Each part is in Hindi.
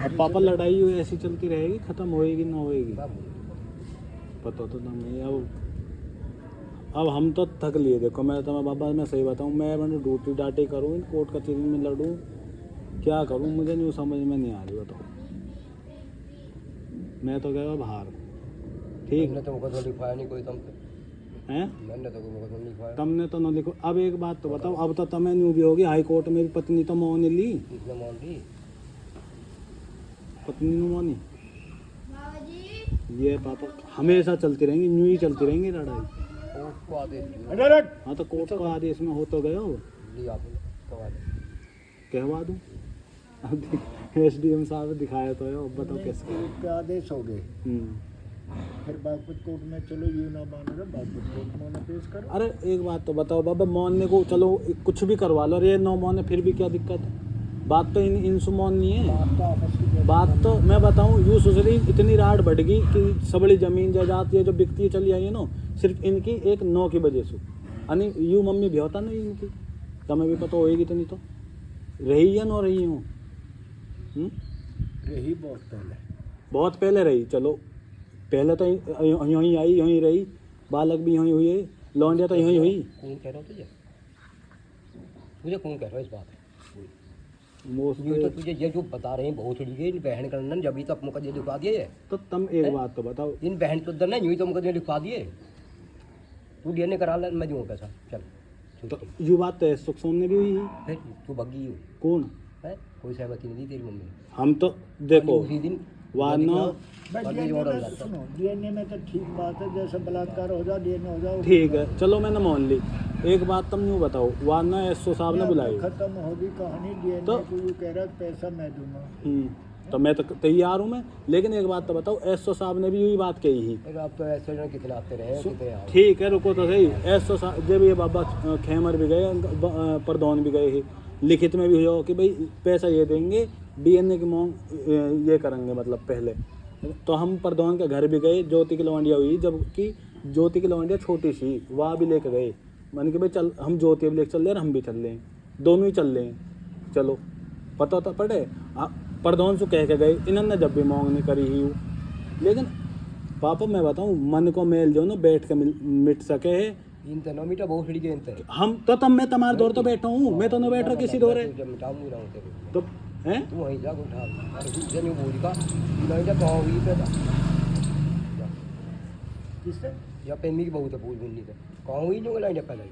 अब पापा लड़ाई हुई ऐसी चलती रहेगी, खत्म होएगी ना होएगी पता तो नहीं। अब हम तो थक लिए। देखो मैं तुम्हें बाबा मैं सही बताऊँ, मैं ड्यूटी डाटे करूँ, कोर्ट कचहरी में लड़ूँ, क्या करूँ मुझे नहीं समझ में नहीं आ रही। बताओ मैं तो गया बाहर। ठीक मैंने तो मुकदमा लिखवाया नहीं कोई तुम हैं, मैंने तो कोई मुकदमा नहीं लिखवाया। तुमने तो न लिखो। अब एक बात तो बताओ, अब तो तुम्हें नहीं भी होगी हाई कोर्ट में भी पत्नी तो मोनी ली, किसने मान ली? पत्नी ने मोनी। ये पापा हमेशा चलती रहेंगी, न्यू ही चलती रहेंगी लड़ाई। कोर्ट को आदेश दिया। हाँ तो कोर्ट का आदेश में हो तो गए हो, लिया आपने करवा दे। कहवा दूँ। अब SDM साहब दिखाया तो है, अब बताओ कैसे। कोर्ट के आदेश हो गए, फिर बागपत कोर्ट में चलो यू ना मान रहे, बागपत कोर्ट में उन्हें पेश करो। अरे एक बात तो बताओ बाबा, मोनने को चलो कुछ भी करवा लो, अरे नो मोने फिर भी क्या दिक्कत है। बात तो इनसु मोन नहीं है। बात तो आपस की बात तो मैं बताऊं, यूँ सुसरी इतनी राड बढ़ गई कि सबड़ी जमीन जायदाद ये जो बिकती चली आई है ना, सिर्फ इनकी एक नो की वजह से। यानी यूँ मम्मी भी होता नहीं इनकी, तुम्हें भी पता होएगी इतनी तो रही या ना रही हूँ। रही बहुत पहले रही, चलो पहले तो यहीं आई यहीं रही, बालक भी यहीं हुए, लौंडिया तो यहीं हुई। कौन कह रहा हो तुझे कौन कह रहा है इस बात? मोस्टली ये तो तुझे ये जो बता रहे हैं बहुत छोड़ी इन बहन का नंदन जब तक मुकदमे लिखवा दिए। तो तुम एक बात तो बताओ, इन बहन तो दर ने यूं ही तो मुकदमे लिखवा दिए। तू डीएनए करा ले, मैं दूंगा पैसा चल। तो ये बात तो सुख सोने भी हुई है। फिर तू भगी हो कौन है, कोई सहमति नहीं दी तेरी मम्मी ने। हम तो देखो उसी दिन वाना सुनो, डीएनए में तो ठीक बात है, जैसे बलात्कार हो जाओ डीएनए हो जाओ ठीक है, चलो मैंने मान ली। एक बात तुम यूँ बताओ, वाना SO साहब ने बुलाई खत्म होगी कहानी। डीएनए तो- को कह रहा है पैसा मैं दूंगा। तो मैं तो तैयार हूँ मैं, लेकिन एक बात तो बताओ, SO साहब ने भी यही बात कही ही। फिर अब तो ऐसे जन कितने आते रहे कितने आए। ठीक है रुको तो सही। SO साहब जब ये बाबा खेमर भी गए, प्रधान भी गए, लिखित में भी हो कि भाई पैसा ये देंगे, DNA की मांग ये करेंगे, मतलब पहले तो हम प्रधान के घर भी गए। ज्योति की लवंडिया हुई, जबकि ज्योति की लवंडिया छोटी सी, वहाँ भी लेके गए। मैंने कि भाई चल हम ज्योति भी लेके चल रहे हैं, हम भी चल रहे हैं, दोनों ही चल रहे हैं, चलो पता तो पड़े। प्रधान से कह के गए, इन्होंने जब भी मांग नहीं करी ही। लेकिन पापा मैं बताऊँ, मन को मेल जो ना बैठ के मिट सके है। इन तीनों मीटर बहुत खड़ी गए इन हम तो तब मैं तुम्हारे दौर तो बैठा हूँ, मैं तो न बैठ रहा किसी दौर है जब मिटाऊंगा ना तेरे तो हैं। तू वहीं जा उठा और दूसरे नहीं बोल का नहीं जा कहो ही पे किससे या पेमी की बहुत है पूल बुन्नी से कहो ही जो लाइन पहले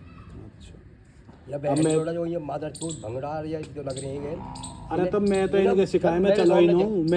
या अब बहन मैं- जोड़ा जो ये मादर चोट भंगड़ा या जो लग रहे हैं। अरे तब मैं तो इनके शिकायत में चला ही ना हूँ, मैं तो